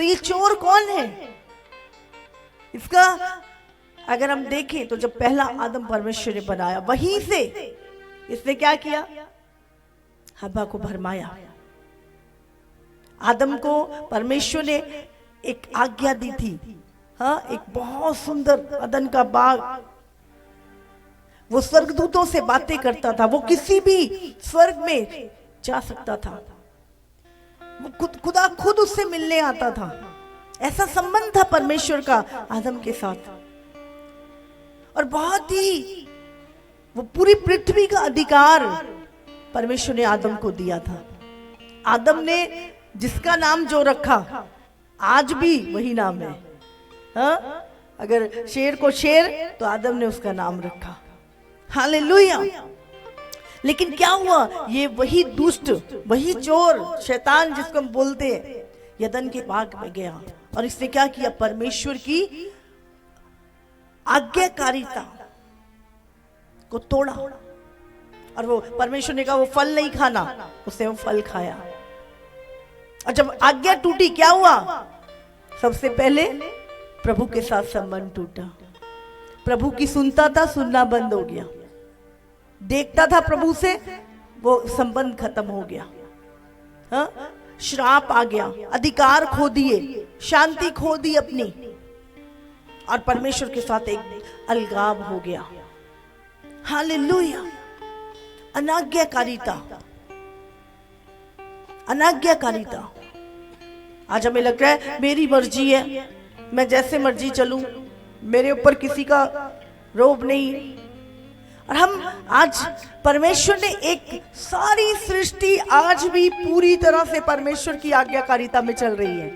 तो ये चोर कौन है? इसका अगर हम देखें तो जब पहला आदम परमेश्वर ने बनाया, वहीं से इसने क्या किया? हव्वा को भरमाया। आदम को परमेश्वर ने एक आज्ञा दी थी, हाँ, एक बहुत सुंदर अदन का बाग। वो स्वर्गदूतों से बातें करता था, वो किसी भी स्वर्ग में जा सकता था, वो खुदा खुद उससे मिलने आता था। ऐसा संबंध था परमेश्वर का आदम के साथ। और बहुत ही वो पूरी पृथ्वी का अधिकार परमेश्वर ने आदम को दिया था। आदम ने जिसका नाम जो रखा, आज भी वही नाम है। हाँ? अगर शेर को शेर, तो आदम ने उसका नाम रखा। हालेलुया। लेकिन क्या हुआ? ये वही दुष्ट, वही चोर, शैतान जिसको हम बोलते हैं, यदन के बाग में गया और इसने क्या किया? परमेश्वर की आज्ञाकारिता को तोड़ा। और वो परमेश्वर ने कहा वो फल नहीं खाना, उसने वो फल खाया। और जब आज्ञा टूटी, क्या हुआ? सबसे पहले प्रभु के साथ संबंध टूटा। प्रभु की सुनता था, सुनना बंद हो गया। देखता था प्रभु से, वो संबंध खत्म हो गया। हाँ? श्राप आ गया, अधिकार खो दिए, शांति खो दी अपनी, और परमेश्वर के साथ एक अलगाव हो गया। हालेलुया। अनाज्ञाकारिता, अनाज्ञाकारिता। आज हमें लग रहा है मेरी मर्जी है, मैं जैसे मर्जी चलूं, मेरे ऊपर किसी का रोब नहीं। और हम आज, परमेश्वर ने एक सारी सृष्टि आज भी पूरी तरह से परमेश्वर की आज्ञाकारिता में चल रही है।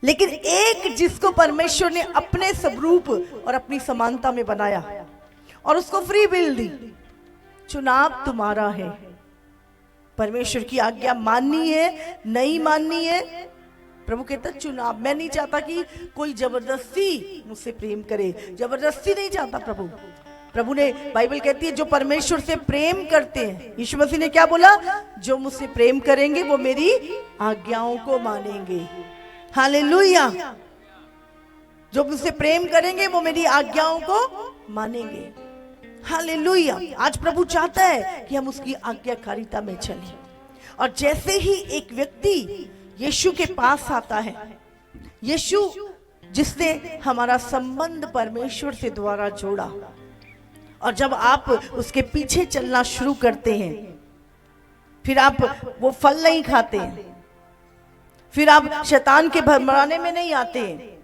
लेकिन एक जिसको परमेश्वर ने अपने स्वरूप और अपनी समानता में बनाया और उसको फ्री विल दी, चुनाव तुम्हारा है। परमेश्वर की आज्ञा माननी है, नहीं माननी है, प्रभु कहता चुनाव। मैं नहीं चाहता कि कोई जबरदस्ती मुझसे प्रेम करे, जबरदस्ती नहीं चाहता प्रभु। प्रभु ने, बाइबल कहती है, जो परमेश्वर से प्रेम करते हैं, यीशु मसीह ने क्या बोला? जो मुझसे प्रेम करेंगे वो मेरी आज्ञाओं को मानेंगे। हालेलुया। जो मुझसे प्रेम करेंगे वो मेरी आज्ञाओं को मानेंगे। हालेलुया। आज प्रभु चाहता है कि हम उसकी आज्ञाकारिता में चलें। और जैसे ही एक व्यक्ति यीशु के पास आता है, यीशु जिसने हमारा संबंध परमेश्वर से द्वारा जोड़ा, और जब आप उसके पीछे चलना शुरू करते हैं, फिर आप वो फल नहीं खाते हैं, फिर आप शैतान के भरमाने में नहीं आते हैं।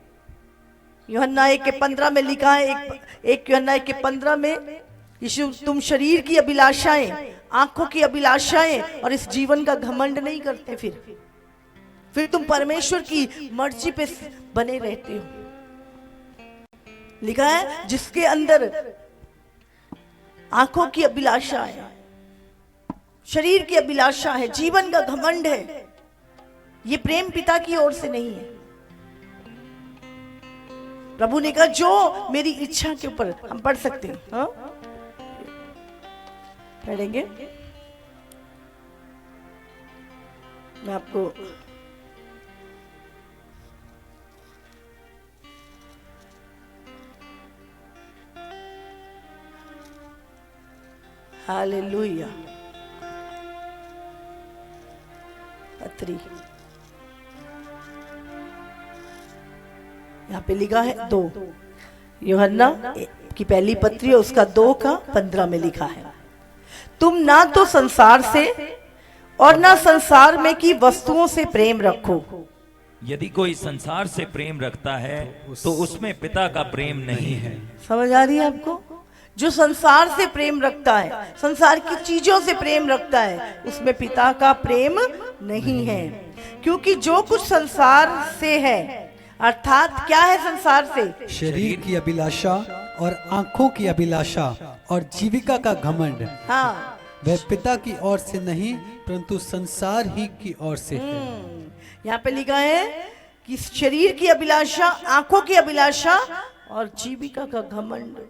यूहन्ना 1:15 में लिखा है, एक यूहन्ना 1:15 में, यीशु तुम शरीर की अभिलाषाएं, आंखों की अभिलाषाएं और इस जीवन का घमंड नहीं करते, फिर तुम परमेश्वर की मर्जी पे बने रहते हो। लिखा है जिसके अंदर आंखों की अभिलाषा है, शरीर की अभिलाषा है, जीवन का घमंड है, ये प्रेम पिता की ओर से नहीं है। प्रभु ने कहा जो मेरी इच्छा के ऊपर, हम पढ़ सकते हैं, हाँ? पढ़ेंगे, मैं आपको हालेलुया। पत्री यहाँ पे लिखा है 2, यूहन्ना की पहली पत्री है, उसका 2:15 में लिखा है, तुम ना तो संसार से और ना संसार में की वस्तुओं से प्रेम रखो। यदि कोई संसार से प्रेम रखता है तो उसमें पिता का प्रेम नहीं है। समझ आ रही है आपको? जो संसार से प्रेम रखता है, संसार की चीजों से प्रेम रखता है, उसमें पिता का प्रेम नहीं है। क्योंकि जो कुछ संसार से है, अर्थात क्या है संसार से? शरीर की अभिलाषा और आंखों की अभिलाषा और जीविका का घमंड, हाँ, वह पिता की ओर से नहीं परंतु संसार ही की ओर से है। यहाँ पे लिखा है कि शरीर की अभिलाषा, आंखों की अभिलाषा और जीविका का घमंड,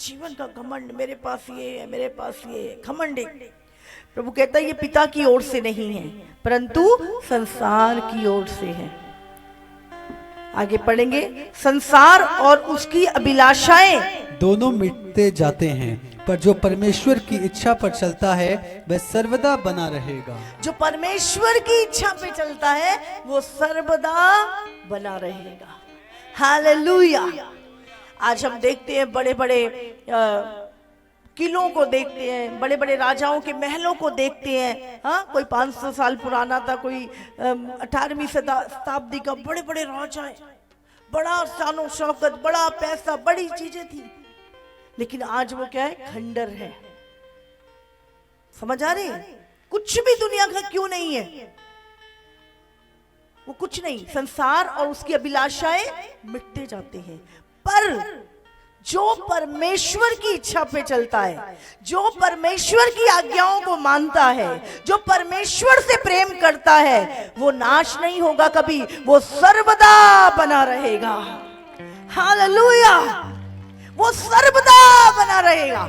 जीवन का घमंड, मेरे पास ये है, मेरे पास ये है, घमंड। प्रभु कहता है ये पिता की ओर से नहीं है परंतु संसार की ओर से है। आगे पढ़ेंगे। संसार और उसकी अभिलाषाएं दोनों मिटते जाते हैं, पर जो परमेश्वर की इच्छा पर चलता है वह सर्वदा बना रहेगा। जो परमेश्वर की इच्छा पे चलता है वो सर्वदा बना रहेगा। हालेलुया। आज हम देखते हैं बड़े बड़े किलों को देखते हैं, बड़े बड़े राजाओं के महलों को देखते हैं। हाँ, कोई 500 साल पुराना था, कोई 18वीं शताब्दी का। बड़े बड़े राजा हैं, बड़ा शानो शौकत, बड़ा पैसा, बड़ी चीजें थी। लेकिन आज वो क्या है? खंडर है। समझ आ रही है? कुछ भी दुनिया का क्यों नहीं है, वो कुछ नहीं। संसार और उसकी अभिलाषाएं मिटते जाते हैं, पर जो परमेश्वर की इच्छा पे चलता है, जो परमेश्वर की आज्ञाओं को मानता है, जो परमेश्वर से प्रेम करता है, वो नाश नहीं होगा कभी, वो सर्वदा बना रहेगा। हालेलुया। वो सर्वदा बना रहेगा,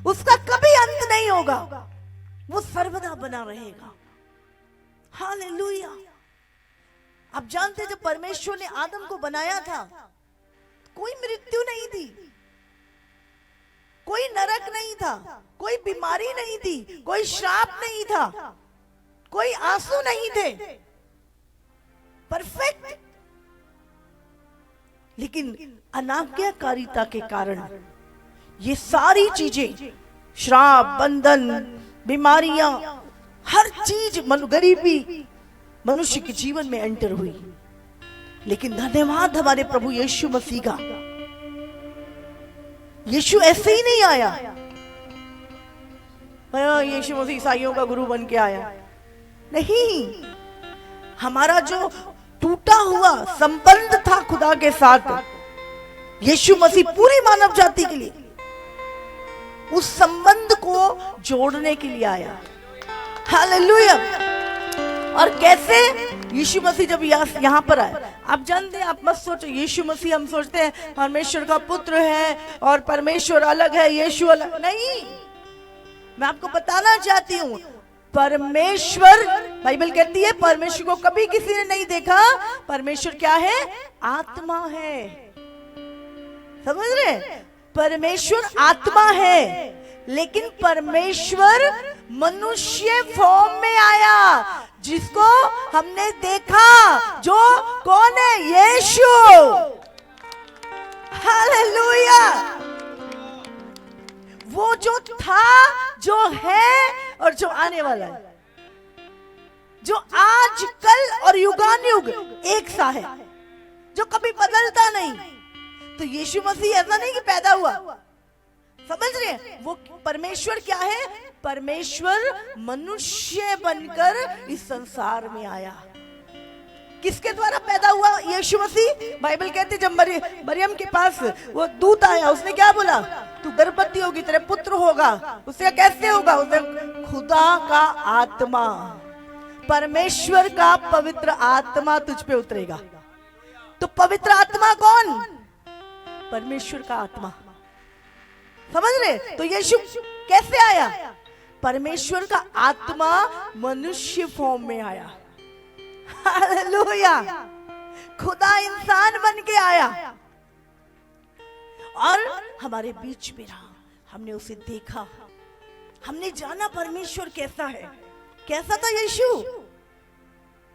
उसका कभी अंत नहीं होगा, वो सर्वदा बना रहेगा। हालेलुया। आप जानते हैं जब परमेश्वर ने आदम को बनाया था, कोई मृत्यु नहीं थी, कोई नरक नहीं था, कोई बीमारी नहीं थी, कोई श्राप नहीं था, कोई आंसू नहीं थे, परफेक्ट। लेकिन अनाज्ञाकारिता के कारण ये सारी चीजें, श्राप, बंधन, बीमारियां, हर चीज, गरीबी मनुष्य के जीवन में एंटर हुई। लेकिन धन्यवाद हमारे प्रभु यीशु मसीह का, यीशु ऐसे ही नहीं आया। यीशु मसीह ईसाइयों का गुरु बन के आया, नहीं। हमारा जो टूटा हुआ संबंध था खुदा के साथ, यीशु मसीह पूरी मानव जाति के लिए उस संबंध को जोड़ने के लिए आया। हालेलुया। और कैसे? यीशु मसीह जब यहाँ पर आए, आप जानते हैं, आप मत सोचो यीशु मसीह, हम सोचते हैं परमेश्वर का पुत्र है और परमेश्वर अलग है, यीशु अलग नहीं। मैं आपको बताना चाहती हूँ, परमेश्वर, बाइबल कहती है परमेश्वर को कभी किसी ने नहीं देखा। परमेश्वर क्या है? आत्मा है। समझ रहे? परमेश्वर आत्मा है, लेकिन परमेश्वर मनुष्य फॉर्म में आया, जिसको हमने देखा, जो कौन है? यीशु। हालेलुया। वो जो था, जो है और जो आने वाला है, जो आज, कल और युगानुयुग एक सा है, जो कभी बदलता नहीं। तो यीशु मसीह ऐसा नहीं कि पैदा हुआ, समझ रहे हैं? वो परमेश्वर क्या है? परमेश्वर मनुष्य बनकर इस संसार में आया। किसके द्वारा पैदा हुआ यीशु मसीह? बाइबल कहती जब मरियम के पास वो दूत आया, उसने क्या बोला? तू गर्भवती होगी, तेरे पुत्र होगा। उससे कैसे होगा? उसने खुदा का आत्मा, परमेश्वर का पवित्र आत्मा तुझ पे उतरेगा। तो पवित्र आत्मा कौन? परमेश्वर का आत्मा। समझ रहे? तो यीशु कैसे आया? परमेश्वर का आत्मा मनुष्य फॉर्म में आया। हालेलुया। खुदा इंसान बन के आया और हमारे बीच में रहा। हमने उसे देखा, हमने जाना परमेश्वर कैसा है। कैसा था यीशु?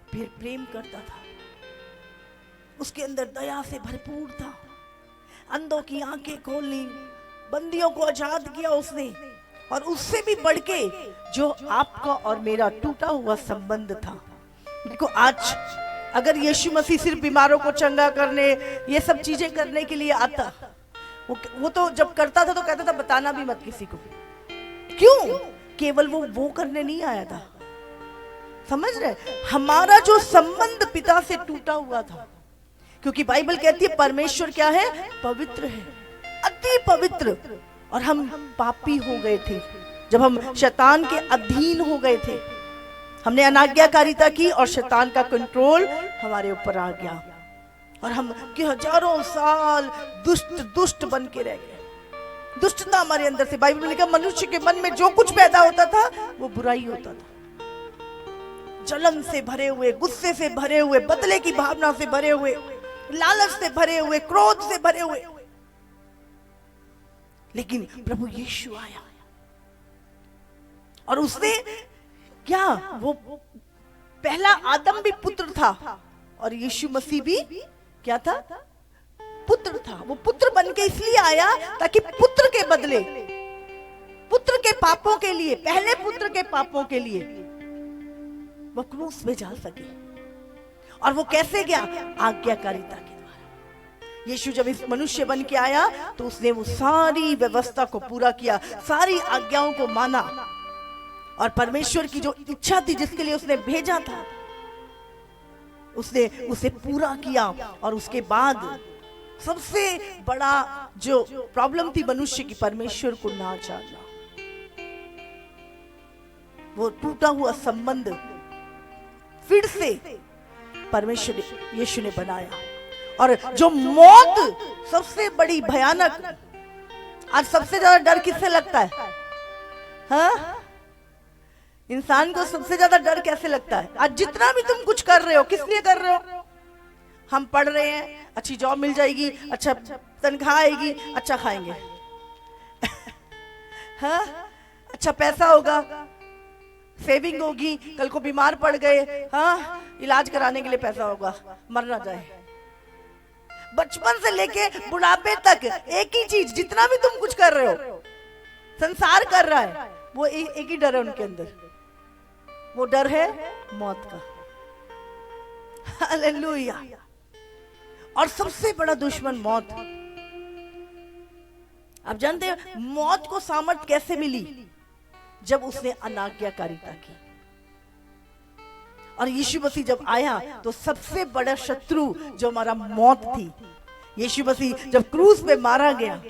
फिर प्रेम करता था, उसके अंदर दया से भरपूर था, अंधों की आंखें खोली, बंदियों को आजाद किया उसने। और उससे भी बढ़ के जो आपका और मेरा टूटा हुआ संबंध था। देखो आज अगर यीशु मसीह सिर्फ बीमारों को चंगा करने, ये सब चीजें करने के लिए आता, वो तो जब करता था तो कहता था बताना भी मत किसी को। क्यों? केवल वो करने नहीं आया था। समझ रहे? हमारा जो संबंध पिता से टूटा हुआ था, क्योंकि बाइबल कहती है परमेश्वर क्या है? पवित्र है, अति पवित्र। और हम पापी हो गए थे जब हम शैतान के अधीन हो गए थे। हमने अनाज्ञाकारिता की और शैतान का कंट्रोल हमारे ऊपर आ गया और हम कि हजारों साल दुष्ट बन के रह गए। दुष्टता हमारे अंदर से, बाइबल में लिखा मनुष्य के मन में जो कुछ पैदा होता था वो बुराई होता था। जलन से भरे हुए, गुस्से से भरे हुए, बदले की भावना से भरे हुए, लालच से भरे हुए, क्रोध से भरे हुए। लेकिन प्रभु यीशु आया और उसने क्या, वो पहला आदम भी पुत्र था और यीशु मसीह भी क्या था, पुत्र था। वो पुत्र बन के इसलिए आया ताकि पुत्र के बदले, पुत्र के पापों के लिए, पहले पुत्र के पापों के लिए वो क्रूस में जा सके। और वो कैसे गया? आज्ञाकारिता के द्वारा। यीशु जब इस मनुष्य बन के आया तो उसने वो सारी व्यवस्था को पूरा किया, सारी आज्ञाओं को माना और परमेश्वर की जो इच्छा थी जिसके लिए उसने भेजा था उसने उसे पूरा किया। और उसके बाद सबसे बड़ा जो प्रॉब्लम थी मनुष्य की, परमेश्वर को ना जानना, वो टूटा हुआ संबंध फिर से परमेश्वर यीशु ने बनाया। और जो मौत सबसे बड़ी भयानक, आज सबसे ज्यादा डर किससे लगता है? हाँ, इंसान को सबसे ज्यादा डर कैसे लगता है? आज जितना भी तुम कुछ कर रहे हो, किस लिए कर रहे हो? हम पढ़ रहे हैं, अच्छी जॉब मिल जाएगी, अच्छा तनख्वाह आएगी, अच्छा खाएंगे हाँ, अच्छा पैसा होगा, सेविंग होगी, कल को बीमार पड़ गए, हाँ इलाज कराने के लिए पैसा होगा, मर ना जाए। बचपन से लेके बुढ़ापे तक एक ही चीज, जितना भी तुम कुछ कर रहे हो, संसार कर रहा है, वो एक ही डर है उनके अंदर, वो डर है मौत का। हालेलुया। और सबसे बड़ा दुश्मन मौत। आप जानते हैं मौत को सामर्थ कैसे मिली? जब उसने अनाज्ञाकारिता की। और यीशु मसीह जब आया तो सबसे बड़ा शत्रु जो हमारा मौत थी, यीशु मसीह जब क्रूस पे मारा गया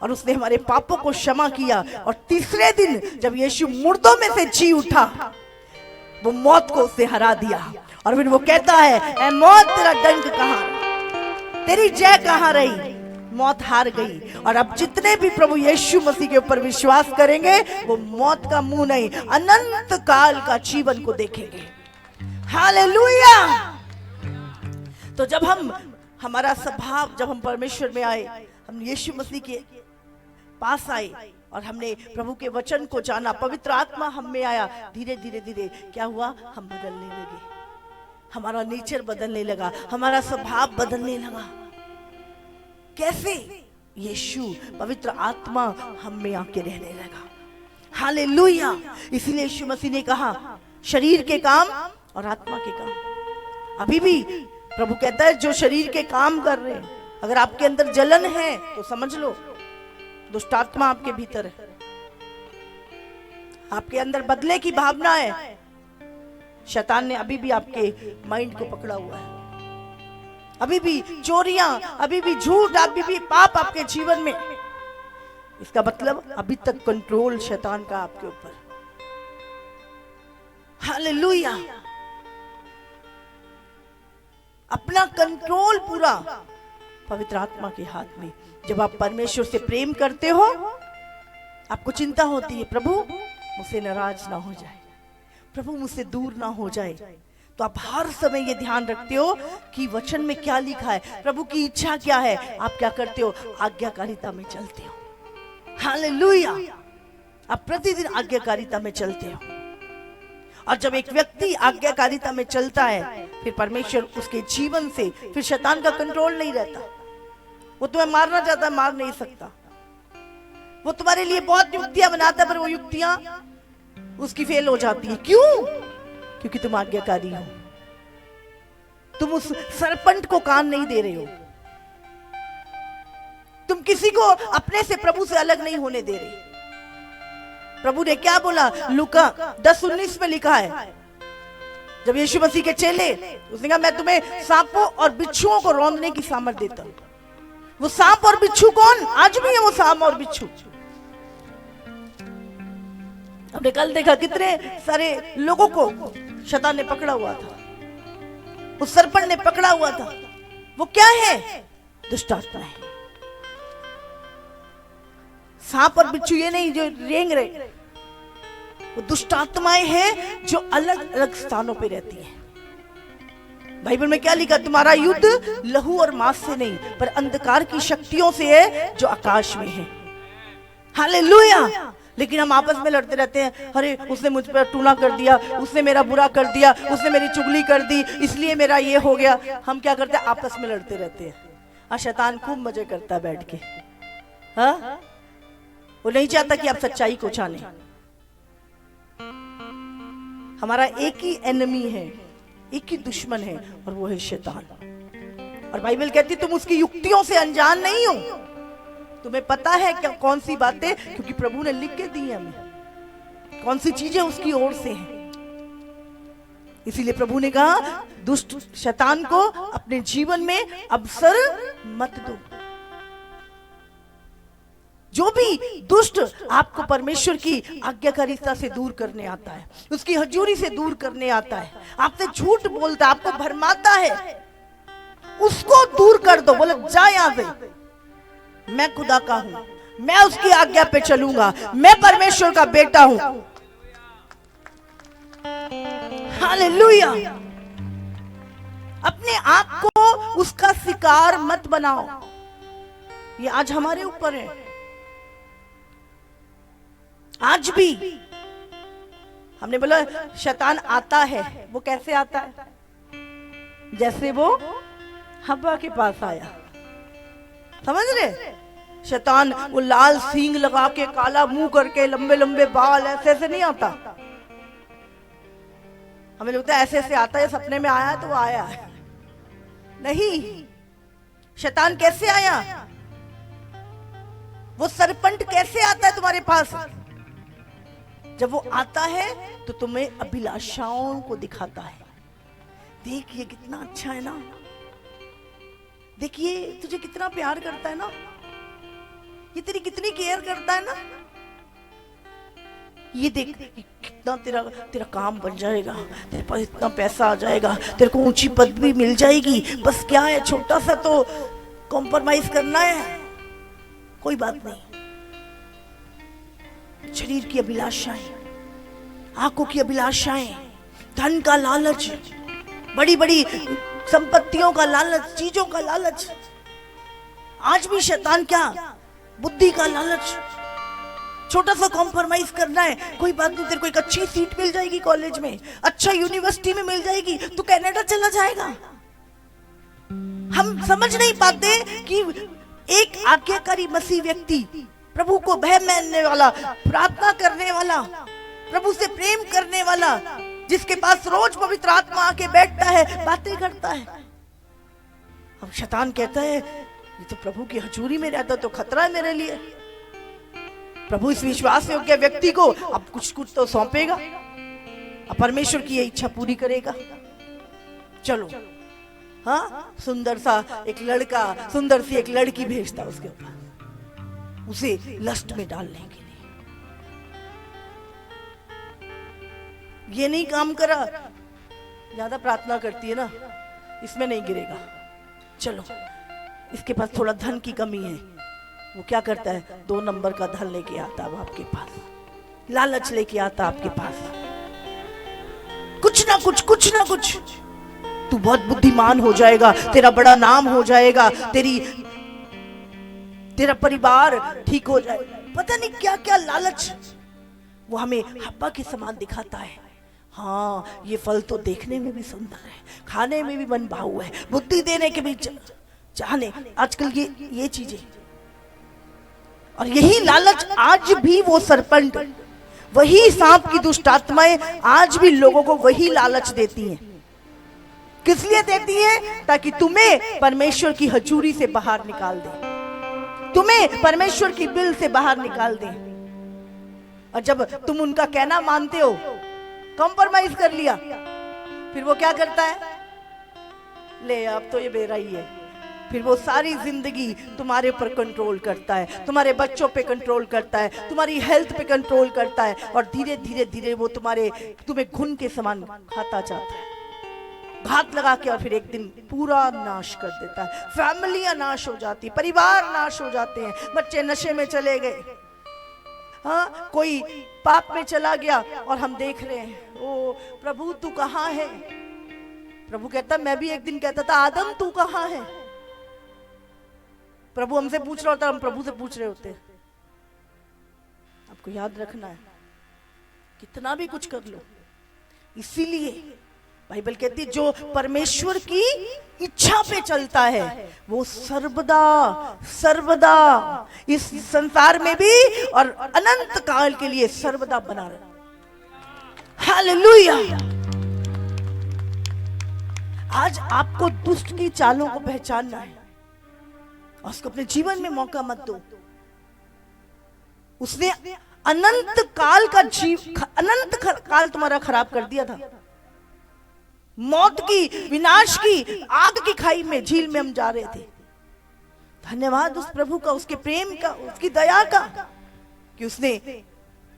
और उसने हमारे पापों को क्षमा किया, और तीसरे दिन जब यीशु मुर्दों में से जी उठा, वो मौत को उसने हरा दिया। और फिर वो कहता है, ऐ मौत तेरा डंक कहां, तेरी जय कहां रही? मौत हार गई। और अब जितने भी प्रभु यीशु मसीह के ऊपर विश्वास करेंगे वो मौत का मुंह नहीं, अनंत काल का जीवन को देखेंगे। हालेलुया। तो जब हमारा स्वभाव, जब हम परमेश्वर में आए, हम यीशु मसीह के पास आए और हमने प्रभु के वचन को जाना, पवित्र आत्मा हम में आया, धीरे धीरे धीरे क्या हुआ? हम बदलने लगे, हमारा नेचर बदलने लगा, हमारा स्वभाव बदलने लगा। कैसे? यीशु पवित्र आत्मा हम में आके रहने लगा। हालेलुया। इसीलिए यीशु मसीह ने कहा, शरीर के काम और आत्मा के काम। अभी भी प्रभु कहता है जो शरीर के काम कर रहे हैं, अगर आपके अंदर जलन है तो समझ लो दुष्ट आत्मा आपके भीतर है। आपके अंदर बदले की भावना है, शैतान ने अभी भी आपके माइंड को पकड़ा हुआ है। अभी भी चोरियां, अभी भी झूठ, अभी भी पाप आपके जीवन में। इसका मतलब अभी तक कंट्रोल शैतान का आपके ऊपर। हालेलुया। अपना कंट्रोल पूरा पवित्र आत्मा के हाथ में। जब आप परमेश्वर से प्रेम करते हो, आपको चिंता होती है, प्रभु मुझसे नाराज ना हो जाए, प्रभु मुझसे दूर ना हो जाए। तो आप हर समय ये ध्यान रखते हो कि वचन में क्या लिखा है, प्रभु की इच्छा क्या है। आप क्या करते हो? आज्ञाकारिता में चलते हो। हालेलुया। आप प्रतिदिन आज्ञाकारिता में चलते हो। और जब एक व्यक्ति आज्ञाकारिता में चलता है, फिर परमेश्वर उसके जीवन से, फिर शैतान का कंट्रोल नहीं रहता। वो तुम्हें मारना चाहता है, मार नहीं सकता। वो तुम्हारे लिए बहुत युक्तियां बनाता है, पर वो युक्तियां उसकी फेल हो जाती है। क्यों? क्योंकि तुम आज्ञाकारी हो। तुम उस सरपंच को कान नहीं दे रहे हो। तुम किसी को अपने से, प्रभु से अलग नहीं होने दे रहे। प्रभु ने क्या बोला? लूका 10:19 में लिखा है, जब यीशु मसीह के चेले, उसने कहा मैं तुम्हें सांपों और बिच्छुओं को रौंदने की सामर्थ देता हूं। वो सांप और बिच्छू कौन? आज भी है वो सांप और बिच्छू। हमने कल देखा कितने सारे लोगों को शैतान ने पकड़ा हुआ था, उस सरपंच ने पकड़ा हुआ था। वो क्या है? दुष्ट आत्मा है। सांप और बिच्छू ये नहीं जो रेंग रहे, वो दुष्ट आत्माएं हैं जो अलग अलग स्थानों पे रहती हैं। बाइबल में क्या लिखा? तुम्हारा युद्ध लहू और मांस से नहीं, पर अंधकार की शक्तियों से है जो आकाश में है। हालेलुया। लेकिन हम आपस में लड़ते रहते हैं, अरे उसने मुझ पर टूना कर दिया, उसने मेरा बुरा कर दिया, उसने मेरी चुगली कर दी, इसलिए मेरा ये हो गया। हम क्या करते हैं? आपस में लड़ते रहते हैं। और शैतान खूब मजे करता है बैठ के। हाँ, वो नहीं चाहता कि आप सच्चाई को जाने। हमारा एक ही एनिमी है, एक ही दुश्मन है, और वो है शैतान। और बाइबल कहती तुम उसकी युक्तियों से अनजान नहीं हो। तुम्हें पता है क्या कौन सी बातें, क्योंकि प्रभु ने लिख के दी है हमें, कौन सी चीजें उसकी ओर से हैं। इसीलिए प्रभु ने कहा दुष्ट शैतान को अपने जीवन में अवसर मत दो। जो भी दुष्ट आपको परमेश्वर की आज्ञाकारिता से दूर करने आता है, उसकी हजूरी से दूर करने आता है, आपसे झूठ बोलता है, आपको भरमाता है, उसको दूर कर दो। बोले जा यहां से, मैं खुदा का हूं, मैं उसकी आज्ञा पे चलूंगा, मैं परमेश्वर का बेटा हूं। हालेलुया। अपने आप को उसका शिकार मत बनाओ। ये आज हमारे ऊपर है। आज भी हमने बोला शैतान आता है, वो कैसे आता है? जैसे वो हव्वा के पास आया, समझ रहे? शैतान वो लाल सींग लगा के, काला मुंह करके, लंबे लंबे बाल, ऐसे ऐसे नहीं आता। हमें लगता है ऐसे ऐसे आता है, सपने में आया तो वो आया है। नहीं, शैतान कैसे आया? वो सरपंट कैसे आता है तुम्हारे पास? जब वो आता है तो तुम्हें अभिलाषाओं को दिखाता है। देखिए कितना अच्छा है ना, देखिए तुझे कितना प्यार करता है ना, ये तेरी कितनी केयर करता है ना, ये देख कितना तेरा काम बन जाएगा, तेरे पास इतना पैसा आ जाएगा, तेरे को ऊंची पदवी मिल जाएगी। बस क्या है, छोटा सा तो कॉम्प्रोमाइज करना है, कोई बात नहीं। शरीर की अभिलाषाएं, आंखों की अभिलाषाएं, धन का लालच, बड़ी बड़ी संपत्तियों का लालच, चीजों का लालच। आज भी शैतान क्या, बुद्धि का लालच, छोटा सा कॉम्प्रोमाइज करना है, कोई बात नहीं, तेरे को एक अच्छी सीट मिल जाएगी कॉलेज में, अच्छा यूनिवर्सिटी में मिल जाएगी, तू कनाडा चला जाएगा। हम समझ नहीं पाते कि एक आज्ञाकारी मसीह व्यक्ति, प्रभु को भय मानने वाला, प्रार्थना करने वाला, प्रभु से प्रेम करने वाला, जिसके पास रोज पवित्र आत्मा आके बैठता है, बातें करता है। अब शैतान कहता है ये तो प्रभु की हजूरी में रहता तो खतरा है मेरे लिए। प्रभु इस विश्वास योग्य व्यक्ति को अब कुछ कुछ तो सौंपेगा, अब परमेश्वर की ये इच्छा पूरी करेगा। चलो, हाँ, सुंदर सा एक लड़का, सुंदर सी एक लड़की भेजता उसके ऊपर, उसे लस्ट में डालने के लिए। ये नहीं काम करा, ज्यादा प्रार्थना करती है ना, इसमें नहीं गिरेगा। चलो, इसके पास थोड़ा धन की कमी है, वो क्या करता है, 2 नंबर का धन लेके आता है आपके पास, लालच लेके आता आपके पास, कुछ ना कुछ। तू बहुत बुद्धिमान हो जाएगा, तेरा बड़ा नाम हो जाएगा, तेरा परिवार ठीक हो जाएगा, पता नहीं क्या क्या लालच वो हमें हब्बा के समान दिखाता है। हाँ, ये फल तो देखने में भी सुंदर है, खाने में भी मन भाऊ है, बुद्धि देने के भी चाहने, आजकल ये चीजें। और यही लालच आज भी वो सरपंट, वही सांप की दुष्ट आत्माएं आज भी लोगों को वही लालच देती हैं। किस लिए देती हैं? ताकि तुम्हें परमेश्वर की हजूरी से बाहर निकाल दे, तुम्हें परमेश्वर की बिल से बाहर निकाल दे। और जब तुम उनका कहना मानते हो, कॉम्प्रोमाइज कर लिया, फिर वो क्या करता है, ले अब तो ये मेरा ही है। फिर वो सारी जिंदगी तुम्हारे ऊपर कंट्रोल करता है, तुम्हारे बच्चों पे कंट्रोल करता है, तुम्हारी हेल्थ पे कंट्रोल करता है, और धीरे धीरे वो तुम्हें घुन के समान खाता जाता है, घात लगा के, और फिर एक दिन पूरा नाश कर देता है। फैमिलियां नाश हो जाती, परिवार नाश हो जाते हैं, बच्चे नशे में चले गए, हाँ, कोई पाप में चला गया, और हम देख रहे हैं, ओ प्रभु तू कहाँ है, प्रभु कहता मैं भी एक दिन कहता था आदम तू कहां है। प्रभु हमसे पूछ रहा होता, हम प्रभु से पूछ रहे होते। आपको याद रखना है, कितना भी कुछ कर लो, इसीलिए बाइबल कहती है जो परमेश्वर की इच्छा पे चलता है वो सर्वदा सर्वदा इस संसार में भी और अनंत काल के लिए सर्वदा बना रहे। हालेलुया। आज आपको दुष्ट की चालों को पहचानना है और उसको अपने जीवन में मौका मत दो। उसने अनंत काल का अनंत काल तुम्हारा खराब कर दिया था। मौत की, विनाश की, आग की खाई में, झील में हम जा रहे थे। धन्यवाद उस प्रभु का, उसके प्रेम का, उसकी दया का कि उसने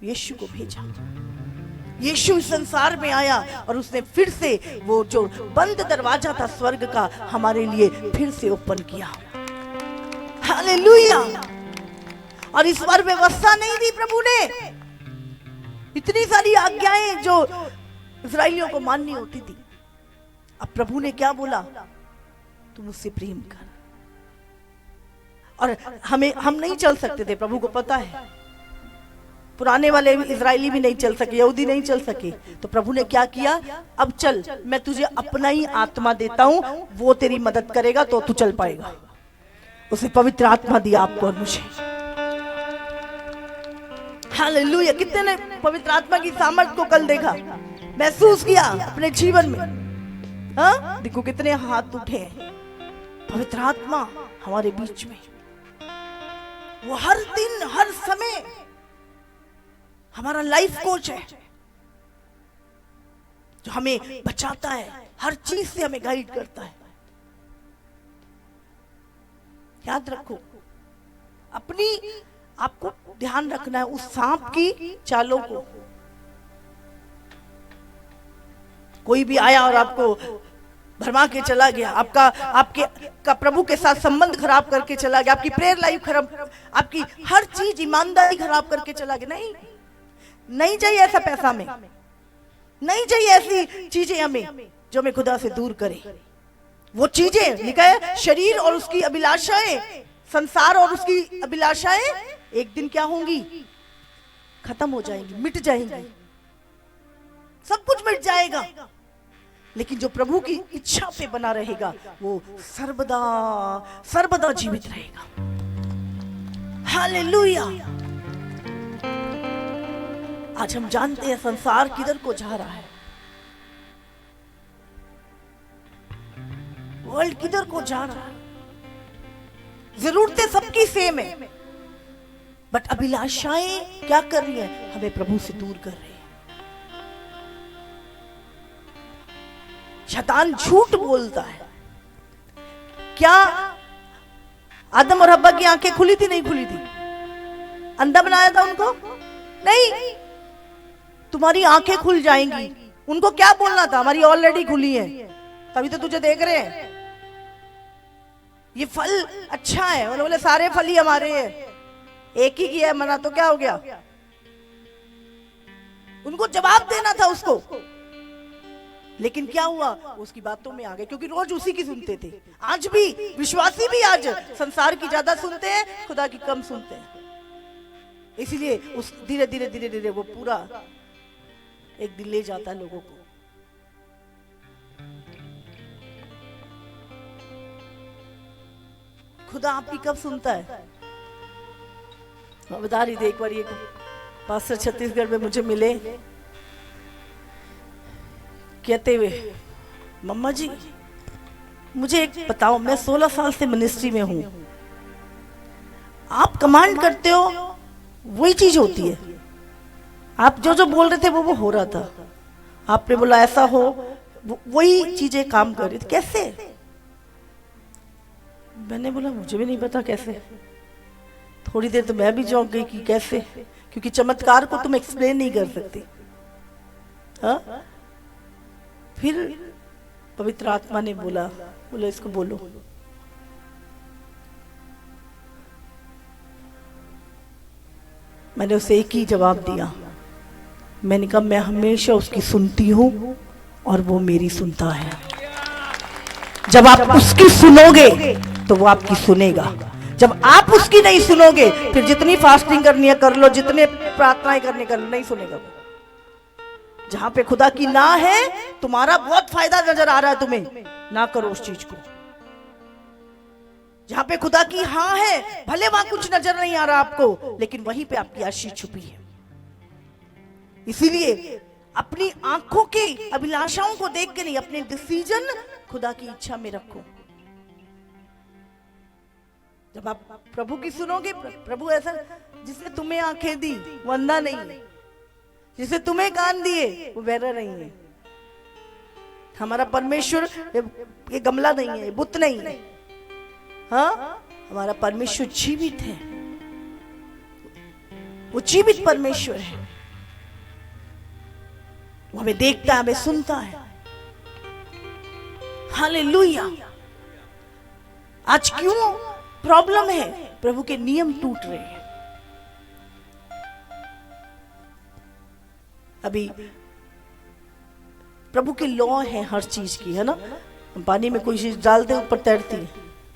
यीशु को भेजा। यीशु इस संसार में आया और उसने फिर से वो जो बंद दरवाजा था स्वर्ग का हमारे लिए फिर से ओपन किया। हालेलुया। और इस बार व्यवस्था नहीं दी प्रभु ने, इतनी सारी आज्ञाएं जो इस्राएलियों को माननी होती थी। अब प्रभु ने क्या बोला, तू मुझसे प्रेम कर। और हम नहीं चल सकते थे, प्रभु को पता है। पुराने वाले इजरायली भी नहीं चल सके, यहूदी नहीं चल सके, तो प्रभु ने क्या किया, अब चल, मैं तुझे अपना ही आत्मा देता हूं, वो तेरी मदद करेगा तो तू चल पाएगा। उसने पवित्र आत्मा दिया आपको और मुझे। हालेलुया। कितने ने पवित्र आत्मा की सामर्थ को कल देखा, महसूस किया अपने जीवन में? हाँ, देखो कितने हाथ उठे हैं। पवित्र आत्मा हमारे बीच में, वो हर दिन हर समय हमारा लाइफ कोच है, जो हमें बचाता है, हर चीज से हमें गाइड करता है। याद रखो, अपनी आपको ध्यान रखना है उस सांप की चालों को। कोई भी आया और आपको भरमा के चला गया, आपका प्रभु के साथ संबंध खराब करके चला गया, आपकी प्रेयर लाइफ खराब, आपकी हर चीज ईमानदारी खराब करके चला गया, नहीं चाहिए ऐसा पैसा में, नहीं चाहिए ऐसी चीजें हमें जो हमें खुदा से दूर करे। वो चीजें लिखा है, शरीर और उसकी अभिलाषाएं, संसार और उसकी अभिलाषाएं एक दिन क्या होंगी, खत्म हो जाएंगी, मिट जाएंगी, सब कुछ मिट जाएगा। लेकिन जो प्रभु की इच्छा पे बना रहेगा वो सर्वदा सर्वदा जीवित रहेगा। हालेलुया। आज हम जानते हैं संसार किधर को जा रहा है, वर्ल्ड किधर को जा रहा है। जरूरतें सबकी सेम है, बट अभिलाषाएं क्या कर रही है, हमें प्रभु से दूर कर रही है। शैतान झूठ बोलता है। क्या आदम और हव्वा की आंखें खुली थी? नहीं खुली थी। अंधा बनाया था उनको? नहीं। तुम्हारी आंखें खुल जाएंगी। उनको क्या बोलना था, हमारी ऑलरेडी खुली है, तभी तो तुझे देख रहे हैं। ये फल अच्छा है, उन्होंने बोले सारे फल ही हमारे हैं, एक ही किया है मना तो क्या हो गया। उनको जवाब देना था उसको, लेकिन क्या हुआ, उसकी बातों में आ गए, क्योंकि रोज उसी की सुनते थे। आज भी विश्वासी भी आज संसार की ज्यादा सुनते हैं, खुदा की कम सुनते हैं। इसीलिए उस धीरे धीरे धीरे धीरे वो पूरा एक दिन ले जाता है लोगों को। खुदा आपकी कब सुनता है? मैं बता रही थी, एक बार ये पास्टर छत्तीसगढ़ में मुझे मिले, कहते हुए, मम्मा जी मुझे एक बताओ, मैं 16 साल से मिनिस्ट्री में हूं, आप कमांड करते हो वही चीज होती है, आप जो जो बोल रहे थे वो हो रहा था, आपने बोला ऐसा हो, वही चीजें काम कर रही थी, कैसे? मैंने बोला मुझे भी नहीं पता कैसे। थोड़ी देर तो मैं भी चौंक गई कि कैसे, क्योंकि चमत्कार को तुम एक्सप्लेन नहीं कर सकती। हाँ? फिर पवित्र आत्मा ने बोला इसको बोलो। मैंने उसे एक ही जवाब दिया, मैंने कहा मैं हमेशा उसकी सुनती हूं और वो मेरी सुनता है। जब आप उसकी सुनोगे तो वो आपकी सुनेगा। जब आप उसकी नहीं सुनोगे, फिर जितनी फास्टिंग करनी है कर लो, जितने प्रार्थनाएं करनी कर लो, नहीं सुनेगा वो। जहां पे खुदा की ना है, तुम्हारा बहुत फायदा नजर आ रहा है तुम्हें, ना करो उस चीज को। जहां पे खुदा की हाँ है, भले वहां कुछ नजर नहीं आ रहा आपको, लेकिन वहीं पे आपकी आशीष छुपी है। इसीलिए अपनी आंखों की अभिलाषाओं को देख के नहीं, अपने डिसीजन खुदा की इच्छा में रखो। जब आप प्रभु की सुनोगे, प्रभु ऐसा, जिसने तुम्हें आंखें दी वो अंधा नहीं है, जिसने तुम्हें कान दिए वो बहरा नहीं है। हमारा परमेश्वर ये गमला नहीं है, बुत नहीं है। हाँ, हमारा परमेश्वर जीवित है, वो जीवित परमेश्वर है। वो हमें देखता है, हमें सुनता है। हालेलुया। आज क्यों प्रॉब्लम है? प्रभु के नियम टूट रहे हैं। अभी प्रभु के लॉ है हर चीज की, है ना। हम पानी में कोई चीज डालते ऊपर तैरती है,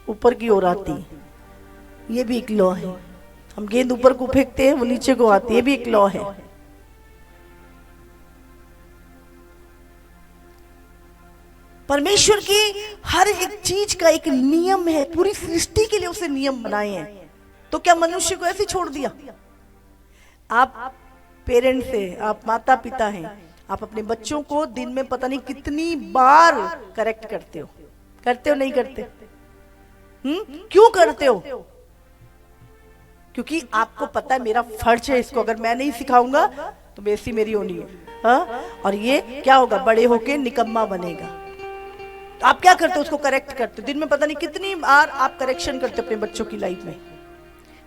ऊपर की ओर आती है, ये भी एक लॉ है। हम गेंद ऊपर को फेंकते हैं, वो नीचे को आती है, ये भी एक लॉ है। परमेश्वर की हर एक चीज का एक नियम है, पूरी सृष्टि के लिए उसने नियम बनाए हैं। तो क्या मनुष्य को ऐसे छोड़ दिया? आप पेरेंट्स हैं, आप माता पिता हैं, आप अपने बच्चों को दिन में पता नहीं कितनी बार करेक्ट करते हो नहीं करते? क्यों करते हो? क्योंकि आपको पता है मेरा फर्ज है इसको, अगर मैं नहीं सिखाऊंगा तो बेइज्जती मेरी होनी है। हाँ? और ये क्या होगा, बड़े होके निकम्मा बनेगा। तो आप क्या करते हो? उसको करेक्ट करते हो। दिन में पता नहीं कितनी बार आप करेक्शन करते हो अपने बच्चों की लाइफ में।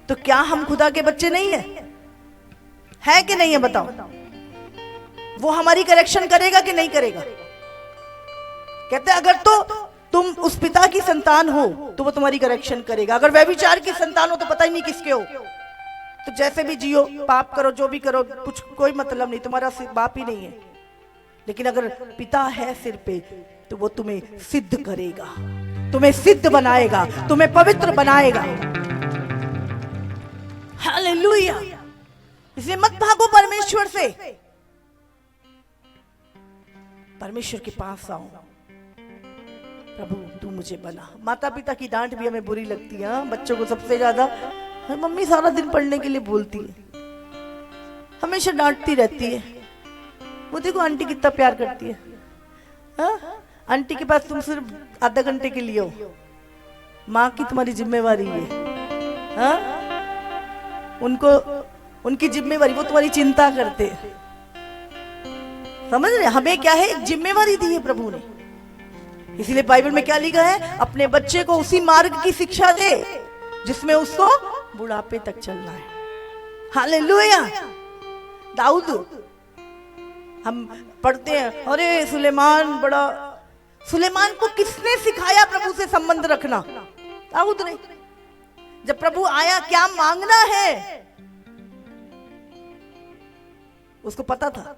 तो क्या हम खुदा के बच्चे नहीं है कि नहीं है? बताओ। वो हमारी करेक्शन करेगा कि नहीं करेगा? कहते अगर तो तुम उस पिता की संतान हो तो वो तुम्हारी करेक्शन करेगा। अगर व्यभिचार की संतान हो तो पता ही नहीं किसके हो, तो जैसे भी जियो, पाप करो, जो भी करो, कुछ कोई मतलब नहीं, तुम्हारा बाप ही नहीं है। लेकिन अगर पिता है सिर पे तो वो तुम्हें सिद्ध करेगा, तुम्हें सिद्ध बनाएगा, तुम्हें पवित्र बनाएगा। हालेलुया। इसलिए मत भागो परमेश्वर से, परमेश्वर के पास आओ। प्रभु तू मुझे बना। माता पिता की डांट भी हमें बुरी लगती है, बच्चों को सबसे ज्यादा। मम्मी सारा दिन पढ़ने के लिए बोलती है, हमेशा डांटती रहती है। वो देखो आंटी कितना प्यार करती है। हाँ? आंटी के पास तुम सिर्फ आधा घंटे के लिए हो, माँ की तुम्हारी जिम्मेवारी है। हाँ? उनको उनकी जिम्मेवारी, वो तुम्हारी चिंता करते। समझ रहे? हमें क्या है, एक जिम्मेवारी दी है प्रभु ने। इसीलिए बाइबल में क्या लिखा है, अपने बच्चे को उसी मार्ग की शिक्षा दे जिसमें उसको बुढ़ापे तक चलना है। हालेलुया। दाऊद, हम पढ़ते हैं, अरे सुलेमान बड़ा, सुलेमान को किसने सिखाया प्रभु से संबंध रखना? दाऊद ने। जब प्रभु आया, क्या मांगना है उसको पता था,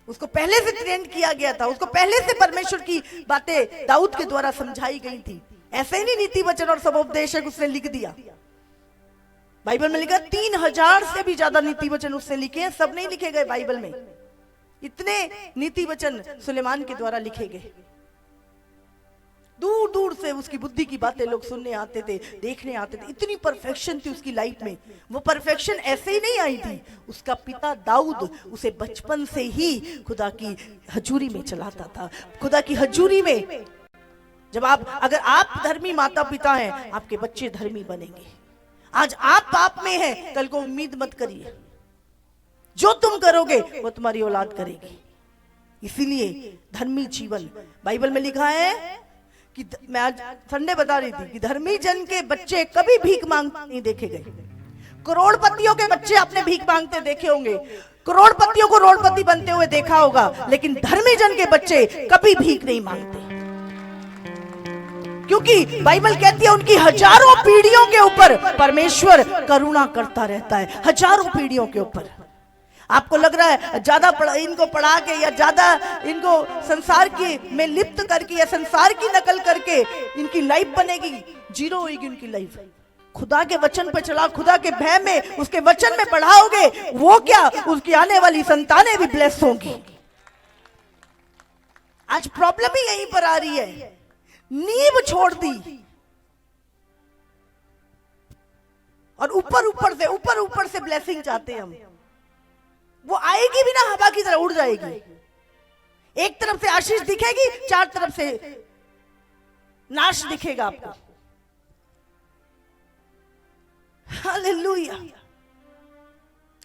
उसको पहले से ट्रेन किया गया था, उसको पहले से परमेश्वर की बातें दाऊद के द्वारा समझाई गई थी। ऐसे ही नहीं नीति वचन और सबोपदेशक उसने लिख दिया। बाइबल में लिखा 3000 से भी ज्यादा नीति वचन उसने लिखे हैं, सब नहीं लिखे गए बाइबल में। इतने नीति वचन सुलेमान के द्वारा लिखे गए। दूर दूर से उसकी बुद्धि की बातें लोग सुनने आते थे, देखने आते थे। इतनी परफेक्शन थी उसकी लाइफ में। वो परफेक्शन ऐसे ही नहीं आई थी, उसका पिता दाऊद उसे बचपन से ही खुदा की हजूरी में चलाता था। खुदा की हजूरी में जब अगर आप धर्मी माता पिता हैं, आपके बच्चे धर्मी बनेंगे। आज आप पाप में हैं, कल को उम्मीद मत करिए, जो तुम करोगे वो तुम्हारी औलाद करेगी। इसीलिए धर्मी जीवन, बाइबल में लिखा है कि मैं आज संडे बता रही थी कि धर्मी जन के बच्चे कभी भीख मांगते नहीं देखे गए। करोड़पतियों के बच्चे आपने भीख मांगते देखे होंगे, करोड़पतियों को करोड़पति बनते हुए देखा होगा, लेकिन धर्मी जन के बच्चे कभी भीख नहीं मांगते। क्योंकि बाइबल कहती है उनकी हजारों पीढ़ियों के ऊपर परमेश्वर करुणा करता रहता है, हजारों पीढ़ियों के ऊपर। आपको लग रहा है ज्यादा इनको पढ़ा के या ज्यादा इनको संसार की में लिप्त करके या संसार की नकल करके इनकी लाइफ बनेगी, जीरो होगी इनकी लाइफ। खुदा के वचन पे चला, खुदा के भय में, उसके वचन में बढ़ाओगे, वो क्या, उसकी आने वाली संतानें भी ब्लेस होंगी। आज प्रॉब्लम ही यहीं पर आ रही है, नींव छोड़ दी और ऊपर से ब्लेसिंग चाहते हैं हम। वो आएगी भी ना, हवा की तरह उड़ जाएगी। एक तरफ से आशीष दिखेगी, चार तरफ से नाश दिखेगा आपको। हालेलुया।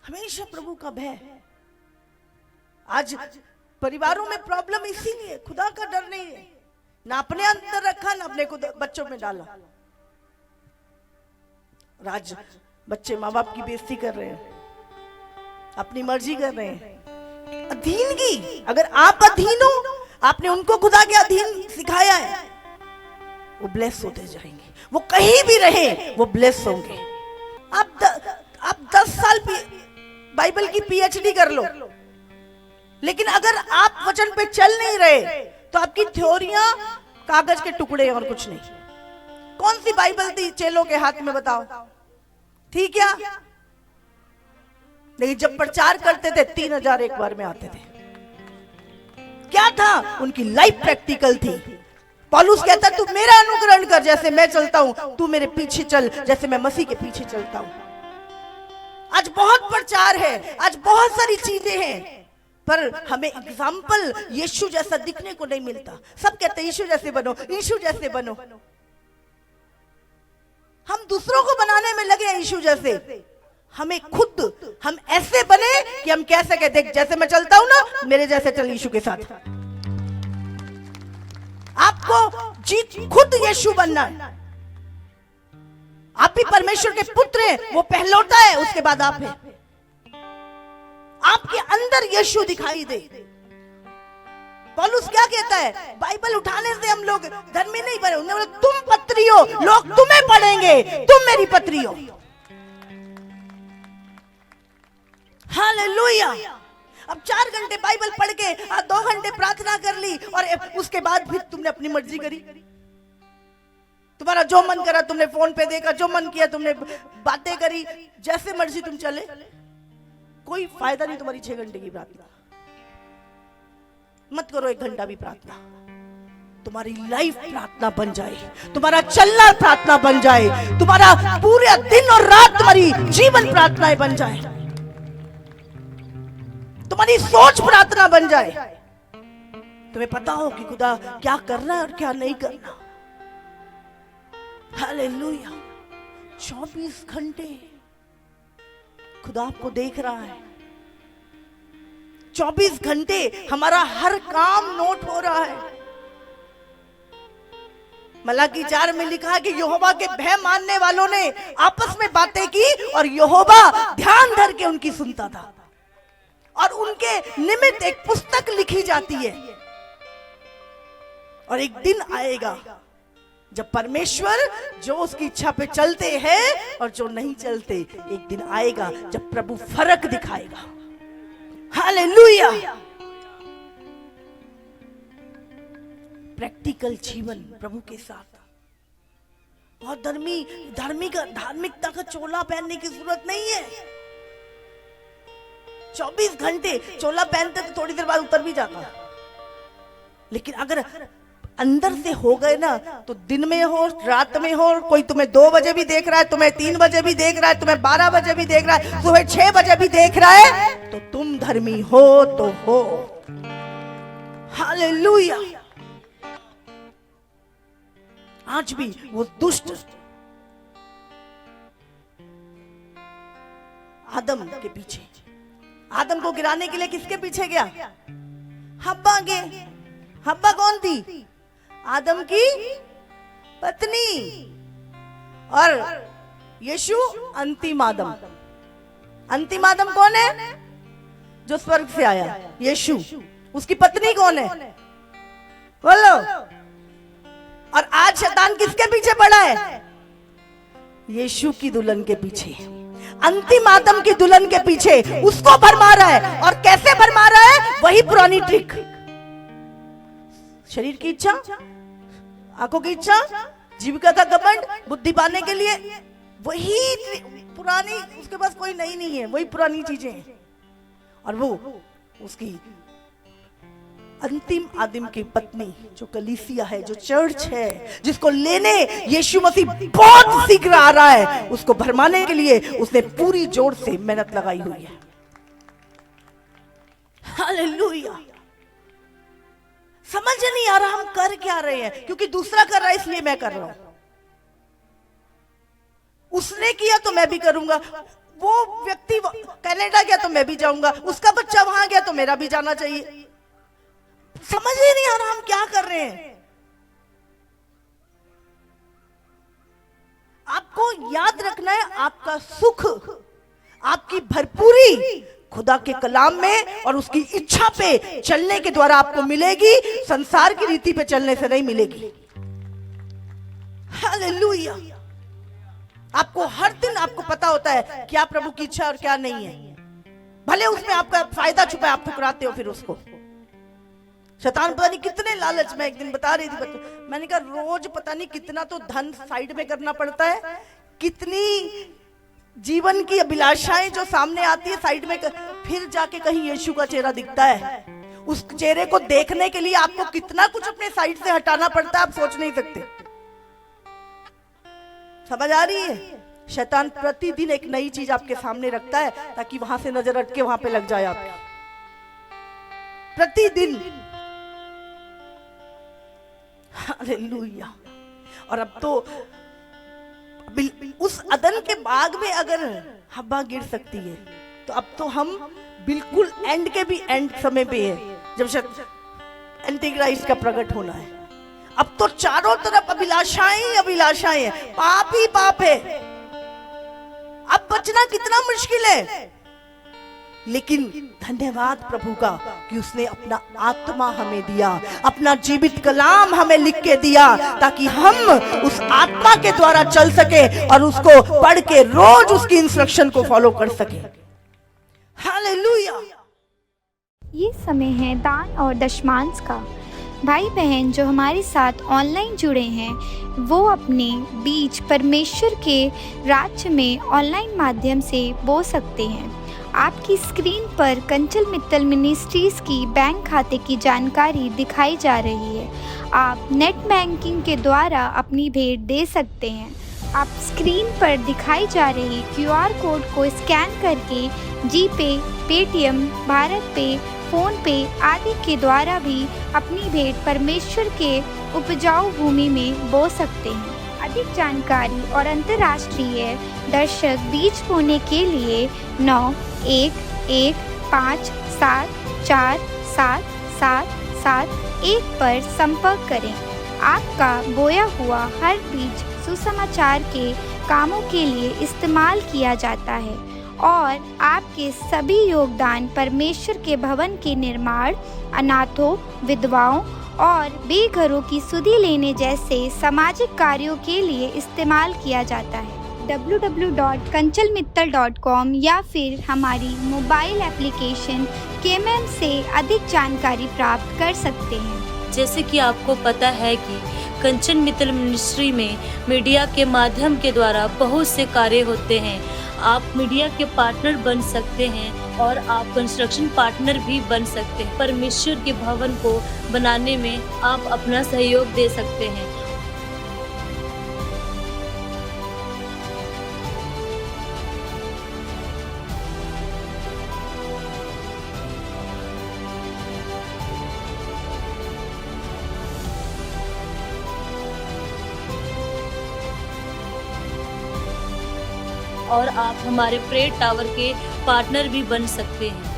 हमेशा प्रभु का भय। आज परिवारों में प्रॉब्लम इसीलिए खुदा का डर नहीं है, ना अपने अंदर रखा ना अपने को बच्चों में डाला। आज बच्चे माँ बाप की बेइज्जती कर रहे हैं, अपनी मर्जी कर रहे हैं। अधीनगी, अगर आप अधीन हो, आपने उनको खुदा के अधीन सिखाया है, वो ब्लेस होते जाएंगे। वो कहीं भी रहे वो ब्लेस होंगे। आप 10 साल बाइबल की पीएचडी कर लो, लेकिन अगर आप वचन पे चल नहीं रहे तो आपकी थ्योरियां कागज के टुकड़े और कुछ नहीं। कौन सी बाइबल थी चेलों के हाथ में, बताओ, थी क्या? नहीं, जब प्रचार करते थे 3000 एक बार में आते थे। क्या था? उनकी लाइफ प्रैक्टिकल थी। पौलुस कहता तू मेरा अनुकरण कर, जैसे मैं चलता हूं तू मेरे पीछे चल, जैसे मैं मसीह के पीछे चलता हूं। आज बहुत प्रचार है, आज बहुत सारी चीजें हैं, पर हमें एग्जाम्पल यीशु जैसा दिखने को नहीं मिलता। सब कहते हैं यीशु जैसे बनो, यीशु जैसे बनो। हम दूसरों को बनाने में लगे हैं यीशु जैसे, हमें खुद हम ऐसे बने कि हम कह सके देख जैसे मैं चलता हूं ना, मेरे जैसे चल यीशु के साथ। आपको खुद यीशु बनना है। आप ही परमेश्वर के पुत्र हैं, वो पहलौठा है, उसके बाद आप हैं। आपके अंदर यीशु दिखाई दे। पौलुस क्या कहता है? बाइबल उठाने से हम लोग धर्मी नहीं बने। उन्होंने बोला तुम पत्री हो, लोग तुम्हें पढ़ेंगे, तुम मेरी पत्री हो। हालेलुया। अब 4 घंटे बाइबल पढ़ के 2 घंटे प्रार्थना कर ली और उसके बाद फिर तुमने अपनी मर्जी करी। तुम्हारा जो मन करा तुमने फोन पे देखा, जो मन किया तुमने बातें करी, जैसे मर्जी तुम चले। कोई फायदा नहीं तुम्हारी 6 घंटे की प्रार्थना। मत करो 1 घंटा भी प्रार्थना। तुम्हारी लाइफ प्रार्थना बन जाए, तुम्हारा चलना प्रार्थना बन जाए, तुम्हारा पूरे दिन और रात तुम्हारी जीवन प्रार्थनाएं बन जाए, तुम्हारी सोच प्रार्थना बन जाए। तुम्हें पता हो कि खुदा क्या करना है और क्या नहीं करना। हालेलुया। 24 घंटे खुदा आपको देख रहा है। 24 घंटे हमारा हर काम नोट हो रहा है। मलाकी 4 में लिखा है कि यहोवा के भय मानने वालों ने आपस में बातें की और यहोवा ध्यान धर के उनकी सुनता था, और उनके निमित्त एक पुस्तक लिखी जाती है। और एक दिन आएगा जब परमेश्वर जो उसकी इच्छा पे चलते हैं और जो नहीं चलते, एक दिन आएगा जब प्रभु फर्क दिखाएगा। हालेलुया। प्रैक्टिकल जीवन प्रभु के साथ। बहुत धार्मिकता का चोला पहनने की जरूरत नहीं है। 24 घंटे चोला पहनते तो थोड़ी देर बाद उतर भी जाता, लेकिन अगर अंदर से हो गए ना तो दिन में हो रात में हो, कोई तुम्हें 2 बजे भी देख रहा है, तुम्हें 3 बजे भी देख रहा है, तुम्हें 12 बजे भी देख रहा है, सुबह 6 बजे भी देख रहा है, तो तुम धर्मी हो तो हो। हालेलुया। आज भी वो दुष्ट आदम के पीछे, आदम को गिराने के लिए किसके पीछे गया? हब्बा के। हब्बा कौन थी? आदम की पत्नी। और यीशु अंतिम आदम। अंतिम आदम कौन है? जो स्वर्ग से आया, यीशु। उसकी पत्नी कौन है? बोलो। और आज शैतान किसके पीछे पड़ा है? यीशु की दुल्हन के पीछे। अंतिम आदम की दुल्हन के पीछे उसको भरमा रहा है। और कैसे भरमा रहा है? वही पुरानी ट्रिक, शरीर की इच्छा, आंखों की इच्छा, जीविका का घमंड, बुद्धि पाने के लिए वही पुरानी, उसके पास कोई नई नहीं है, वही पुरानी चीजें हैं। और वो उसकी अंतिम आदम की पत्नी जो कलीसिया है, जो चर्च है, जिसको लेने यीशु मसीह बहुत शीघ्र आ रहा है, उसको भरमाने के लिए उसने पूरी जोर से मेहनत लगाई हुई है। हालेलुया। समझ नहीं आ रहा हम कर क्या रहे हैं, क्योंकि दूसरा कर रहा है इसलिए मैं कर रहा हूं। उसने किया तो मैं भी करूंगा, वो व्यक्ति कनाडा गया तो मैं भी जाऊंगा, उसका बच्चा वहां गया तो मेरा भी जाना चाहिए। समझ ही नहीं आ रहा हम क्या कर रहे हैं। आपको याद रखना है, आपका सुख, आपकी भरपूरी खुदा के कलाम में और उसकी इच्छा पे चलने के द्वारा आपको मिलेगी, संसार की रीति पे चलने से नहीं मिलेगी। हालेलुया। आपको हर दिन आपको पता होता है क्या प्रभु की इच्छा और क्या नहीं है, भले उसमें आपका फायदा छुपा है, आप ठुकराते हो फिर उसको। शैतान पता नहीं कितने लालच में, एक दिन बता रही थी बच्चों, मैंने कहा रोज पता नहीं कितना तो धन साइड में करना पड़ता है, कितनी जीवन की अभिलाषाएं जो सामने आती है साइड में, फिर जाके कहीं यीशु का चेहरा दिखता है। उस चेहरे को देखने के लिए आपको कितना कुछ अपने साइड से हटाना पड़ता है, आप सोच नहीं सकते। समझ आ रही है? शैतान प्रतिदिन एक नई चीज आपके सामने रखता है ताकि वहां से नजर हटके वहां पे लग जाए आपकी, प्रतिदिन। हालेलुया। और अब तो उस अदन के बाग में अगर हवा गिर सकती है, तो अब तो हम बिल्कुल एंड के भी एंड समय पे है, जब एंटीक्राइस्ट का प्रकट होना है। अब तो चारों तरफ अभिलाषाएं ही अभिलाषाएं हैं, पाप ही पाप है। अब बचना कितना मुश्किल है, लेकिन धन्यवाद प्रभु का कि उसने अपना आत्मा हमें दिया, अपना जीवित कलाम हमें लिख के दिया, ताकि हम उस आत्मा के द्वारा चल सके और उसको पढ़ के रोज उसकी इंस्ट्रक्शन को फॉलो कर सके। हालेलुया। ये समय है दान और दशमांश का। भाई बहन जो हमारे साथ ऑनलाइन जुड़े हैं, वो अपने बीज परमेश्वर के राज्य में ऑनलाइन माध्यम से बो सकते हैं। आपकी स्क्रीन पर कंचन मित्तल मिनिस्ट्रीज़ की बैंक खाते की जानकारी दिखाई जा रही है। आप नेट बैंकिंग के द्वारा अपनी भेंट दे सकते हैं। आप स्क्रीन पर दिखाई जा रही QR कोड को स्कैन करके जीपे, पेटीएम, भारत पे, फ़ोन पे आदि के द्वारा भी अपनी भेंट परमेश्वर के उपजाऊ भूमि में बो सकते हैं। अधिक जानकारी और अंतर्राष्ट्रीय दर्शक बीज बोने के लिए 9115747771 पर संपर्क करें। आपका बोया हुआ हर बीज सुसमाचार के कामों के लिए इस्तेमाल किया जाता है और आपके सभी योगदान परमेश्वर के भवन के निर्माण, अनाथों, विधवाओं और बेघरों की सुधि लेने जैसे सामाजिक कार्यों के लिए इस्तेमाल किया जाता है। www.kanchalmittal.com या फिर हमारी मोबाइल एप्लीकेशन KMM से अधिक जानकारी प्राप्त कर सकते हैं। जैसे कि आपको पता है कि कंचन मित्तल मिनिस्ट्री में मीडिया के माध्यम के द्वारा बहुत से कार्य होते हैं। आप मीडिया के पार्टनर बन सकते हैं और आप कंस्ट्रक्शन पार्टनर भी बन सकते हैं। परमेश्वर के भवन को बनाने में आप अपना सहयोग दे सकते हैं। और आप हमारे प्रेयर टावर के पार्टनर भी बन सकते हैं।